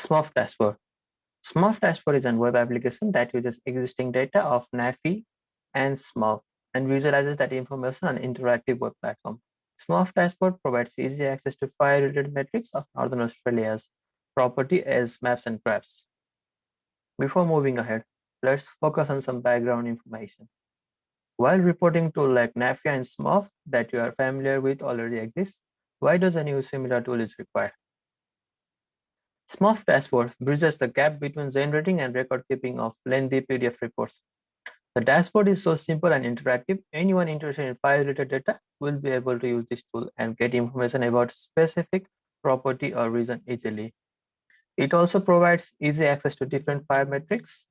SMOF dashboard. SMOF dashboard is a web application that uses existing data of NAFI and SMOF and visualizes that information on an interactive web platform. SMOF dashboard provides easy access to fire-related metrics of Northern Australia's property as maps and graphs. Before moving ahead, let's focus on some background information. While reporting tool like NAFI and SMOF that you are familiar with already exists, why does a new similar tool is required? SMOF dashboard bridges the gap between generating and record keeping of lengthy PDF reports. The dashboard is so simple and interactive, anyone interested in fire-related data will be able to use this tool and get information about specific property or region easily. It also provides easy access to different fire metrics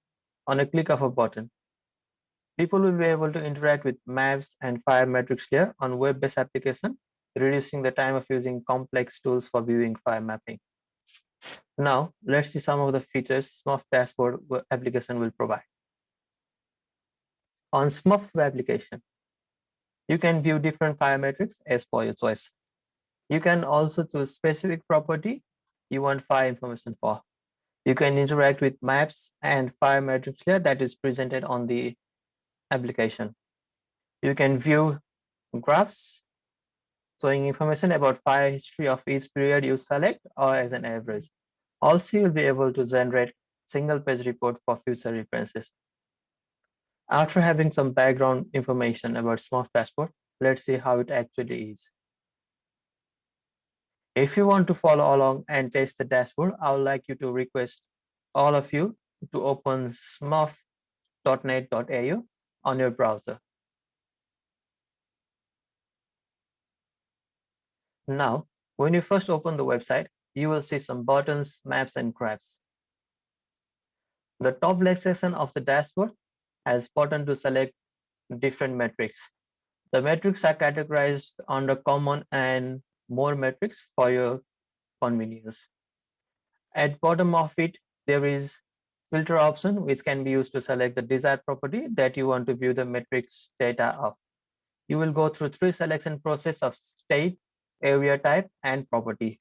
on a click of a button. People will be able to interact with maps and fire metrics layer on web-based application, reducing the time of using complex tools for viewing fire mapping. Now, let's see some of the features SMOF dashboard application will provide. On SMOF application, you can view different fire metrics as per your choice. You can also choose specific property you want fire information for. You can interact with maps and fire metrics layer that is presented on the application. You can view graphs showing information about fire history of each period you select or as an average. Also, you'll be able to generate single-page report for future references. After having some background information about SMOF dashboard, let's see how it actually is. If you want to follow along and test the dashboard, I would like you to request all of you to open smof.net.au on your browser. Now, when you first open the website, you will see some buttons, maps, and graphs. The top left section of the dashboard has button to select different metrics. The metrics are categorized under common and more metrics for your convenience. At bottom of it, there is filter option, which can be used to select the desired property that you want to view the metrics data of. You will go through 3 selection process of state, area type, and property.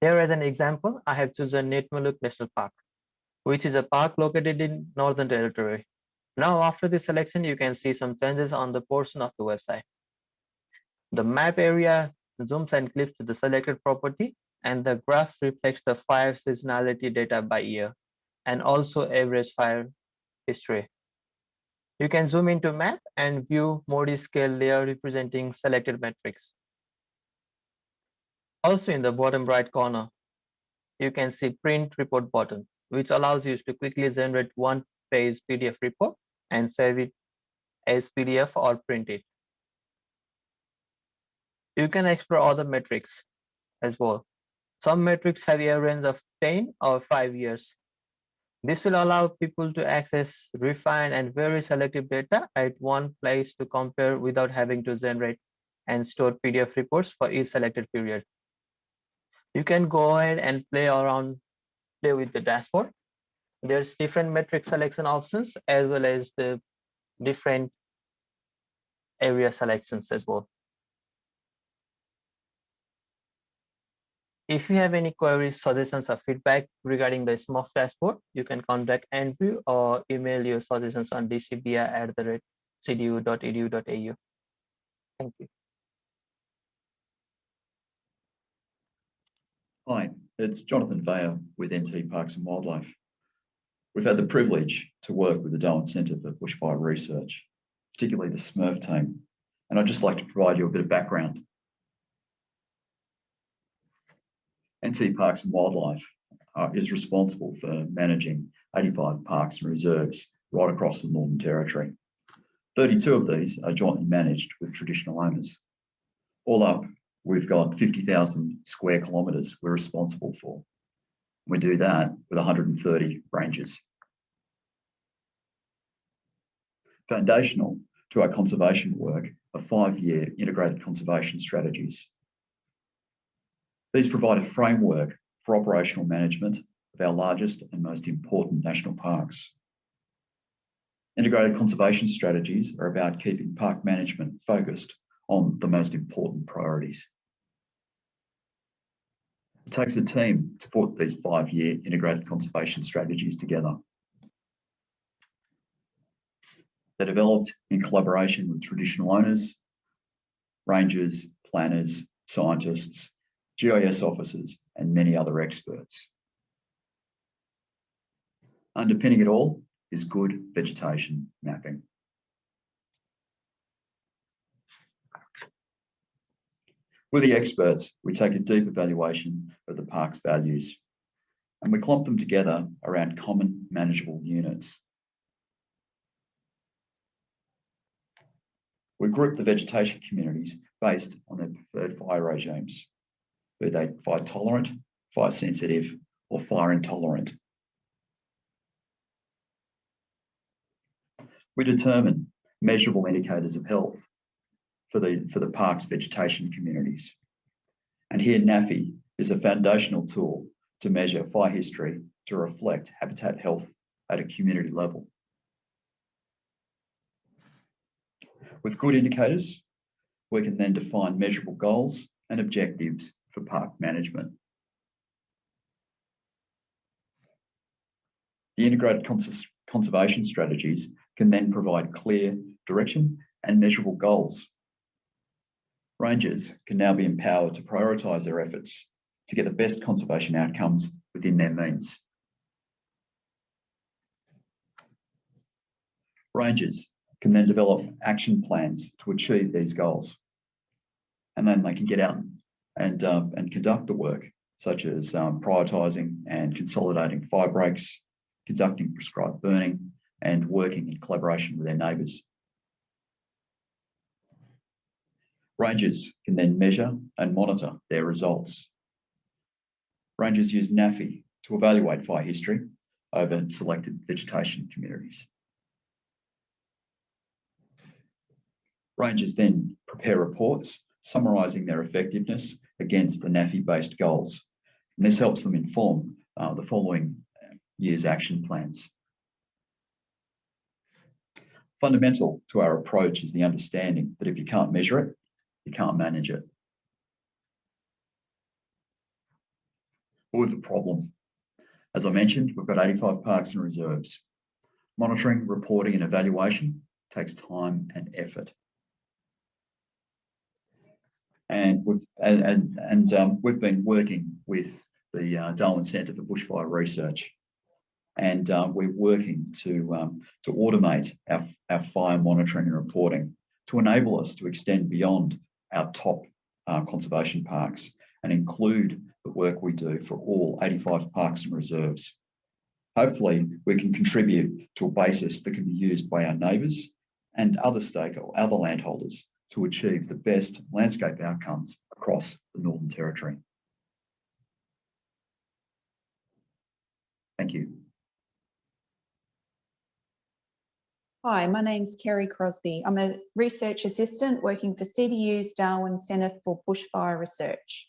Here as an example, I have chosen Nitmaluk National Park, which is a park located in Northern Territory. Now, after this selection, you can see some changes on the portion of the website. The map area zooms and clips to the selected property, and the graph reflects the fire seasonality data by year, and also average fire history. You can zoom into map and view Modi scale layer representing selected metrics. Also in the bottom right corner, you can see print report button, which allows you to quickly generate one-page PDF report and save it as PDF or print it. You can explore other metrics as well. Some metrics have a range of 10 or 5 years. This will allow people to access, refine, and very selective data at one place to compare without having to generate and store PDF reports for each selected period. You can go ahead and play with the dashboard. There's different metric selection options as well as the different area selections as well. If you have any queries, suggestions, or feedback regarding the SMOF dashboard, you can contact Andrew or email your suggestions on dcbr@cdu.edu.au. Thank you. Hi, it's Jonathan Vale with NT Parks and Wildlife. We've had the privilege to work with the Darwin Centre for Bushfire Research, particularly the SMURF team, and I'd just like to provide you a bit of background. NT Parks and Wildlife is responsible for managing 85 parks and reserves right across the Northern Territory. 32 of these are jointly managed with traditional owners. All up, we've got 50,000 square kilometres we're responsible for. We do that with 130 ranges. Foundational to our conservation work are 5-year integrated conservation strategies. These provide a framework for operational management of our largest and most important national parks. Integrated conservation strategies are about keeping park management focused on the most important priorities. takes a team to put these 5-year integrated conservation strategies together. They're developed in collaboration with traditional owners, rangers, planners, scientists, GIS officers, and many other experts. Underpinning it all is good vegetation mapping. With the experts, we take a deep evaluation of the park's values, and we clump them together around common manageable units. We group the vegetation communities based on their preferred fire regimes, be they fire tolerant, fire sensitive, or fire intolerant. We determine measurable indicators of health for the park's vegetation communities. And here NAFI is a foundational tool to measure fire history to reflect habitat health at a community level. With good indicators, we can then define measurable goals and objectives for park management. The integrated conservation strategies can then provide clear direction and measurable goals. Rangers can now be empowered to prioritise their efforts to get the best conservation outcomes within their means. Rangers can then develop action plans to achieve these goals. And then they can get out and conduct the work, such as prioritising and consolidating fire breaks, conducting prescribed burning, and working in collaboration with their neighbours. Rangers can then measure and monitor their results. Rangers use NAFI to evaluate fire history over selected vegetation communities. Rangers then prepare reports summarising their effectiveness against the NAFI-based goals. And this helps them inform the following year's action plans. Fundamental to our approach is the understanding that if you can't measure it, you can't manage it. But with a problem. As I mentioned, we've got 85 parks and reserves. Monitoring, reporting, and evaluation takes time and effort. And we've been working with the Darwin Centre for Bushfire Research, and we're working to automate our fire monitoring and reporting to enable us to extend beyond our top conservation parks and include the work we do for all 85 parks and reserves. Hopefully, we can contribute to a basis that can be used by our neighbours and other landholders to achieve the best landscape outcomes across the Northern Territory. Thank you. Hi, my name's Kerry Crosbie. I'm a research assistant working for CDU's Darwin Centre for Bushfire Research.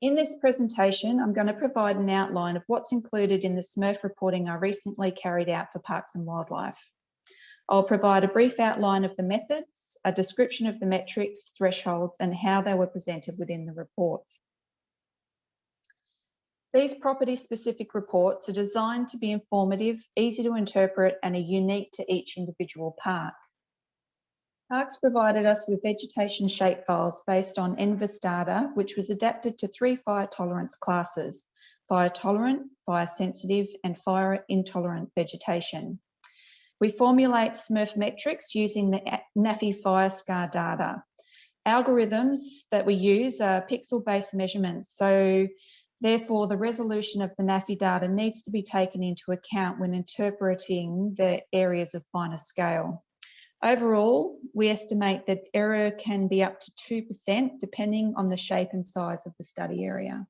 In this presentation, I'm going to provide an outline of what's included in the SMRF reporting I recently carried out for Parks and Wildlife. I'll provide a brief outline of the methods, a description of the metrics, thresholds, and how they were presented within the reports. These property-specific reports are designed to be informative, easy to interpret, and are unique to each individual park. Parks provided us with vegetation shapefiles based on NVIS data, which was adapted to 3 fire tolerance classes: fire tolerant, fire sensitive, and fire intolerant vegetation. We formulate SMRF metrics using the NAFI fire scar data. Algorithms that we use are pixel-based measurements, so therefore the resolution of the NAFI data needs to be taken into account when interpreting the areas of finer scale. Overall, we estimate that error can be up to 2% depending on the shape and size of the study area.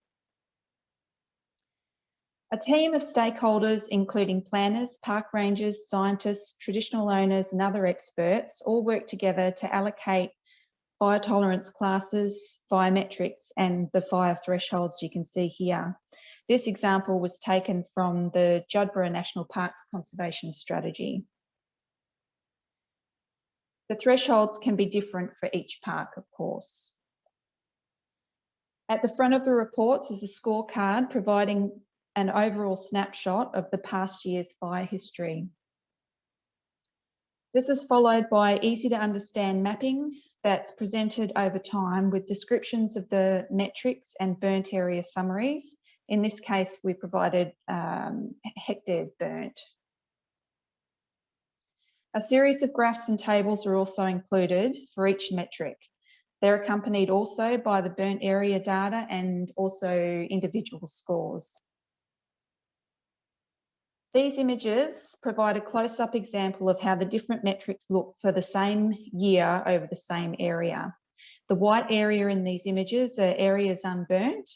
A team of stakeholders, including planners, park rangers, scientists, traditional owners, and other experts, all work together to allocate fire tolerance classes, fire metrics, and the fire thresholds you can see here. This example was taken from the Judborough National Parks Conservation Strategy. The thresholds can be different for each park, of course. At the front of the reports is a scorecard providing an overall snapshot of the past year's fire history. This is followed by easy to understand mapping that's presented over time with descriptions of the metrics and burnt area summaries. In this case, we provided hectares burnt. A series of graphs and tables are also included for each metric. They're accompanied also by the burnt area data and also individual scores. These images provide a close-up example of how the different metrics look for the same year over the same area. The white area in these images are areas unburnt.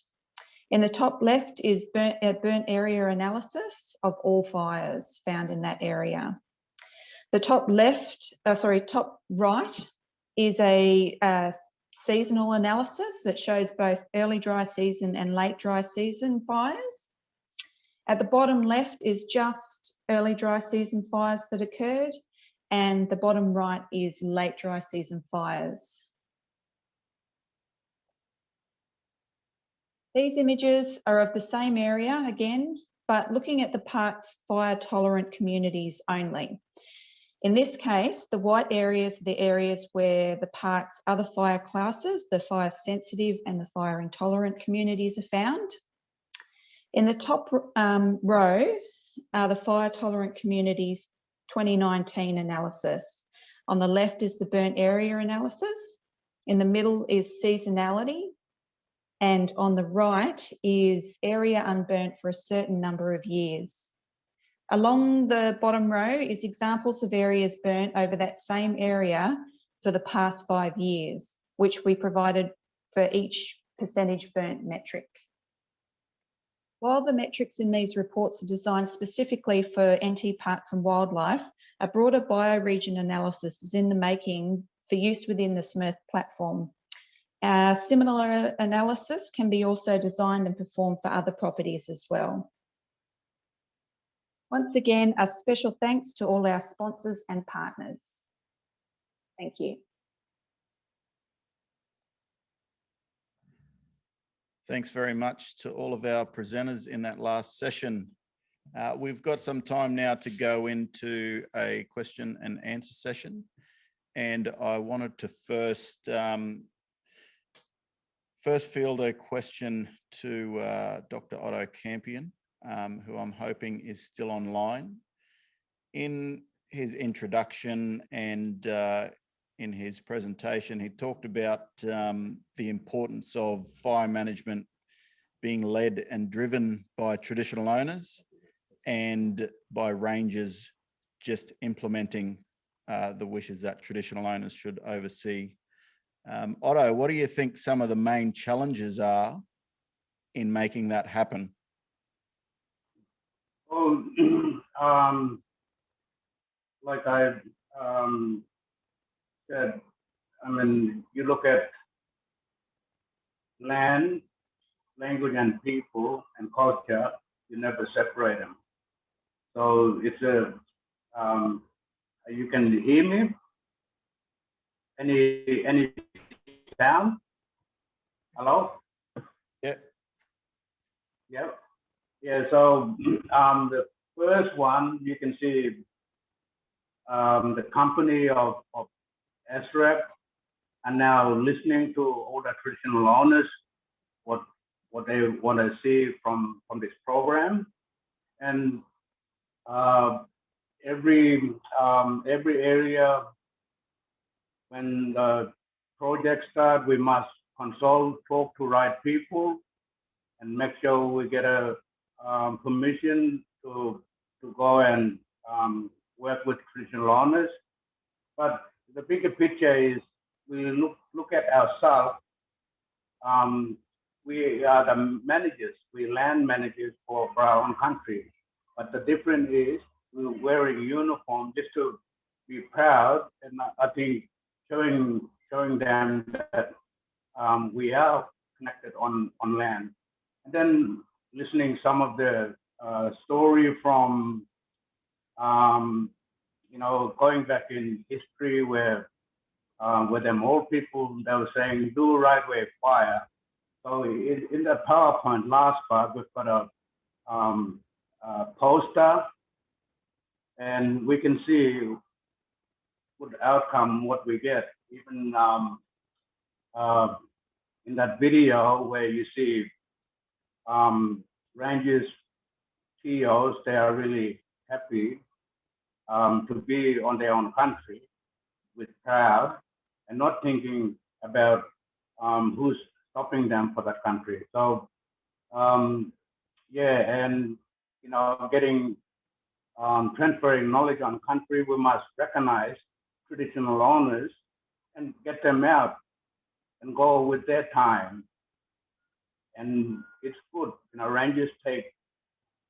In the top left is burnt area analysis of all fires found in that area. The top right is a seasonal analysis that shows both early dry season and late dry season fires. At the bottom left is just early dry season fires that occurred, and the bottom right is late dry season fires. These images are of the same area again, but looking at the park's fire tolerant communities only. In this case, the white areas are the areas where the park's other fire classes, the fire sensitive and the fire intolerant communities, are found. In the top row are the fire tolerant communities 2019 analysis. On the left is the burnt area analysis. In the middle is seasonality. And on the right is area unburnt for a certain number of years. Along the bottom row is examples of areas burnt over that same area for the past 5 years, which we provided for each percentage burnt metric. While the metrics in these reports are designed specifically for NT Parks and Wildlife, a broader bioregion analysis is in the making for use within the SMERF platform. Similar analysis can be also designed and performed for other properties as well. Once again, a special thanks to all our sponsors and partners. Thank you. Thanks very much to all of our presenters in that last session. We've got some time now to go into a question and answer session. And I wanted to first field a question to Dr. Otto Campion, who I'm hoping is still online. In his introduction and in his presentation, he talked about the importance of fire management being led and driven by traditional owners and by rangers just implementing the wishes that traditional owners should oversee. Otto, what do you think some of the main challenges are in making that happen? Well, like I said, I mean, you look at land, language, and people and culture, you never separate them. So it's a, you can hear me? Any sound? Hello? Yeah. Yep. Yeah, so the first one, you can see the company of SREP are now listening to all the traditional owners, what they want to see from this program. And every area, when the project starts, we must consult, talk to right people, and make sure we get a permission to go and work with traditional owners. But the bigger picture is we look at ourselves. We are the managers, we land managers for our own country. But the difference is we're wearing a uniform just to be proud, and I think showing them that we are connected on land. And then listening some of the story from going back in history where them old people, they were saying do right way fire. So in the PowerPoint last part, we've got a poster, and we can see good outcome what we get. Even in that video where you see Rangers CEOs, they are really happy to be on their own country with proud and not thinking about who's stopping them for that country. So yeah, and getting transferring knowledge on country, we must recognize traditional owners and get them out and go with their time. And it's good, rangers take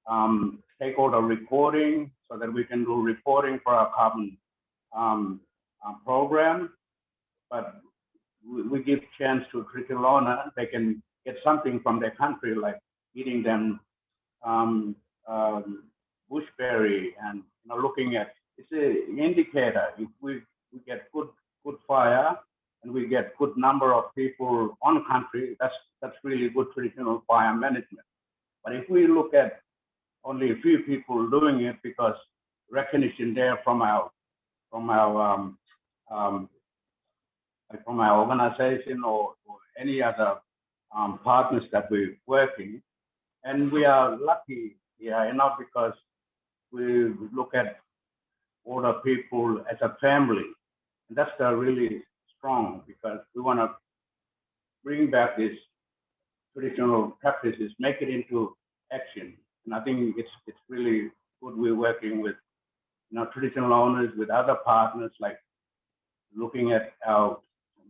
all the recording so that we can do reporting for our carbon program. But we give chance to traditional owner, they can get something from their country, like eating them bushberry, and looking at, it's an indicator. If we get good fire and we get good number of people on country, that's really good traditional fire management. But if we look at only a few people doing it because recognition there from our organization or any other partners that we're working, and we are lucky here, because we look at all the people as a family, and that's really strong, because we want to bring back these traditional practices, make it into action. And I think it's really good. We're working with traditional owners, with other partners, like looking at our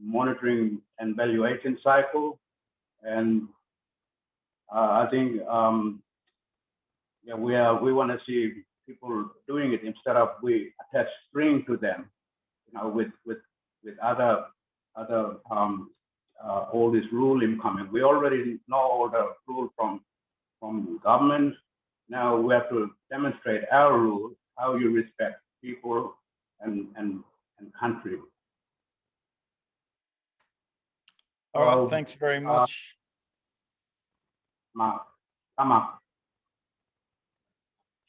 monitoring and valuation cycle. And I think we want to see people doing it instead of we attach string to them, with other all this rule incoming. We already know all the rule from government. Now we have to demonstrate our rules, how you respect people and country. All right, thanks very much.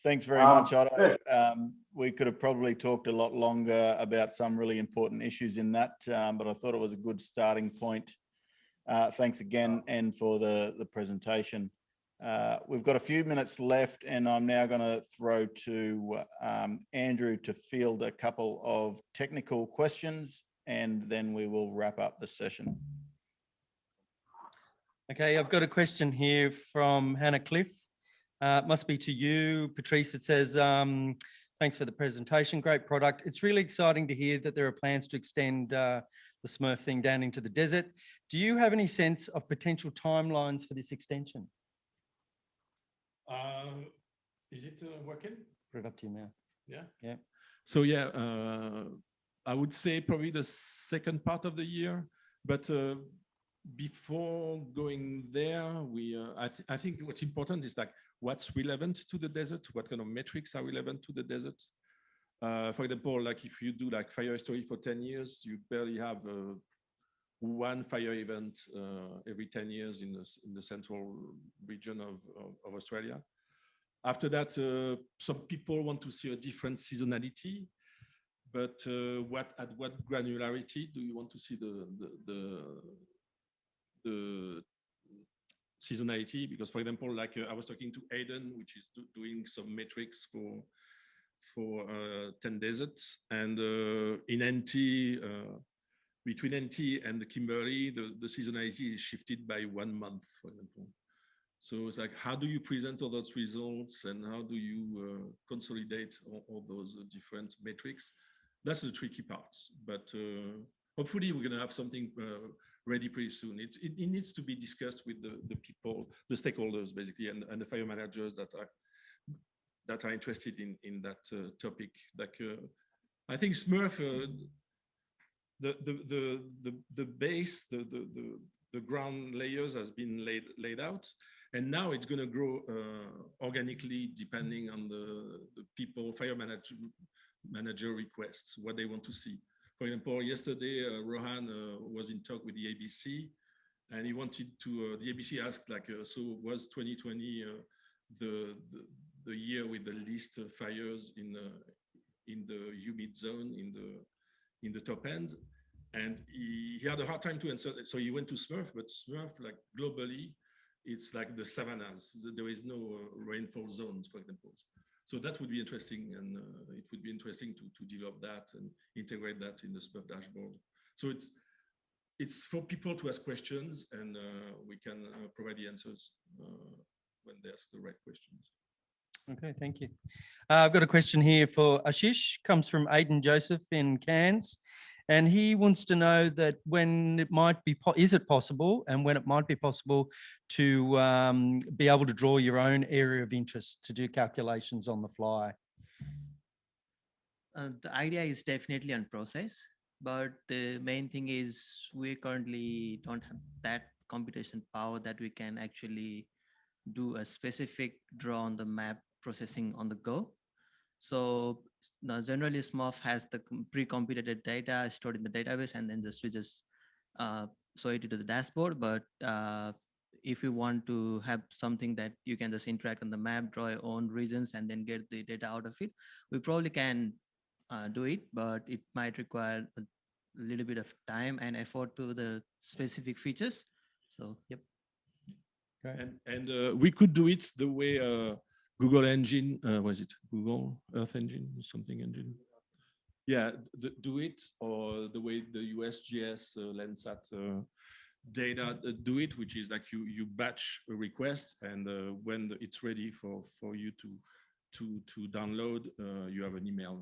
Thanks very much, Otto. We could have probably talked a lot longer about some really important issues in that, but I thought it was a good starting point. Thanks again, and for the presentation. We've got a few minutes left, and I'm now going to throw to Andrew to field a couple of technical questions, and then we will wrap up the session. Okay, I've got a question here from Hannah Cliff. It must be to you, Patrice. It says, thanks for the presentation, great product. It's really exciting to hear that there are plans to extend the Smurf thing down into the desert. Do you have any sense of potential timelines for this extension? Is it working? Put it up to you now. Yeah. Yeah. So yeah, I would say probably the second part of the year, but before going there, I think what's important is like what's relevant to the desert, what kind of metrics are relevant to the desert. For example, like if you do like fire history for 10 years, you barely have one fire event every 10 years in the central region of Australia. After that, some people want to see a different seasonality, but at what granularity do you want to see the seasonality? Because for example, like I was talking to Aidan, which is doing some metrics for 10 deserts, and in NT, between NT and the Kimberley, the seasonality is shifted by 1 month, for example. So it's like, how do you present all those results, and how do you consolidate all those different metrics? That's the tricky parts, but hopefully we're gonna have something ready pretty soon. It needs to be discussed with the people, the stakeholders basically, and the fire managers that are interested in that topic. Like I think Smurf, the base, the ground layers has been laid out, and now it's going to grow organically depending on the people, fire manager requests, what they want to see. For example, yesterday, Rohan was in talk with the ABC, And he wanted to, the ABC asked like, so was 2020 the year with the least fires in the humid zone in the top end? And he had a hard time to answer that. So he went to Smurf, but Smurf, like globally, it's like the savannas. There is no rainfall zones, for example. So that would be interesting, and it would be interesting to develop that and integrate that in the Smurf dashboard. So it's for people to ask questions, and we can provide the answers when they ask the right questions. Okay, thank you. I've got a question here for Aasish, comes from Aidan Joseph in Cairns. And he wants to know that when it might be, is it possible, and when it might be possible to be able to draw your own area of interest to do calculations on the fly? The idea is definitely on process, but the main thing is we currently don't have that computation power that we can actually do a specific draw on the map processing on the go. So now generally Smurf has the pre-computed data stored in the database, and then just we just show it to the dashboard. But if you want to have something that you can just interact on the map, draw your own regions, and then get the data out of it, we probably can do it, but it might require a little bit of time and effort to the specific features. So, yep. Okay. And we could do it the way Google Engine, was it Google Earth Engine or something engine? Yeah, do it, or the way the USGS Landsat data do it, which is like you batch a request, and when it's ready for you to download, you have an email.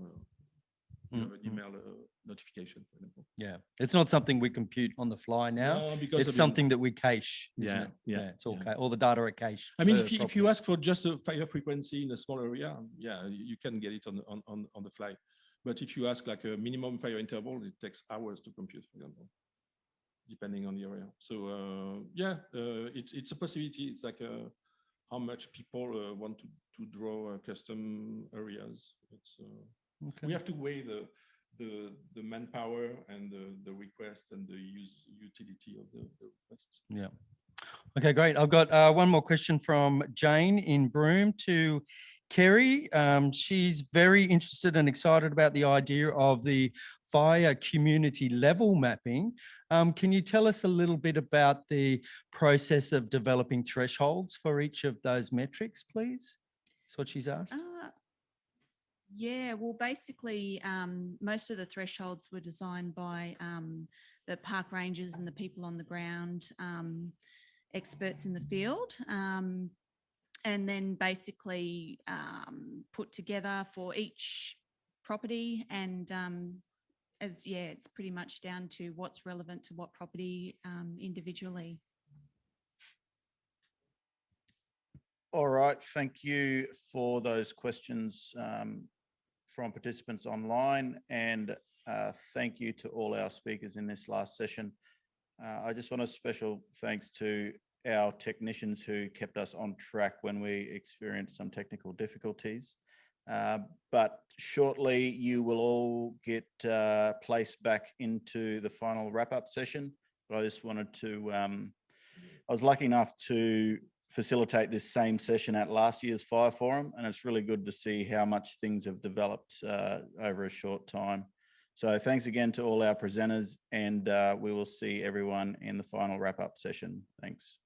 Notification, for example. Yeah, it's not something we compute on the fly now. No, because it's something that we cache. Isn't it? Yeah, it's all all the data are cached. I mean, if you ask for just a fire frequency in a small area, yeah, you can get it on the fly. But if you ask like a minimum fire interval, it takes hours to compute, for example, depending on the area. So yeah, it's a possibility. It's like how much people want to draw custom areas. It's we have to weigh the manpower and the request and the utility of the requests. Yeah. Okay, great. I've got one more question from Jane in Broome to Kerry. She's very interested and excited about the idea of the fire community level mapping. Can you tell us a little bit about the process of developing thresholds for each of those metrics, please? That's what she's asked. Yeah, well, basically, most of the thresholds were designed by the park rangers and the people on the ground, experts in the field, and then basically put together for each property. And it's pretty much down to what's relevant to what property individually. All right, thank you for those questions from participants online, and thank you to all our speakers in this last session. I just want a special thanks to our technicians who kept us on track when we experienced some technical difficulties. But shortly you will all get placed back into the final wrap-up session. But I just wanted to, I was lucky enough to facilitate this same session at last year's Fire Forum, and it's really good to see how much things have developed over a short time. So thanks again to all our presenters, and we will see everyone in the final wrap-up session. Thanks.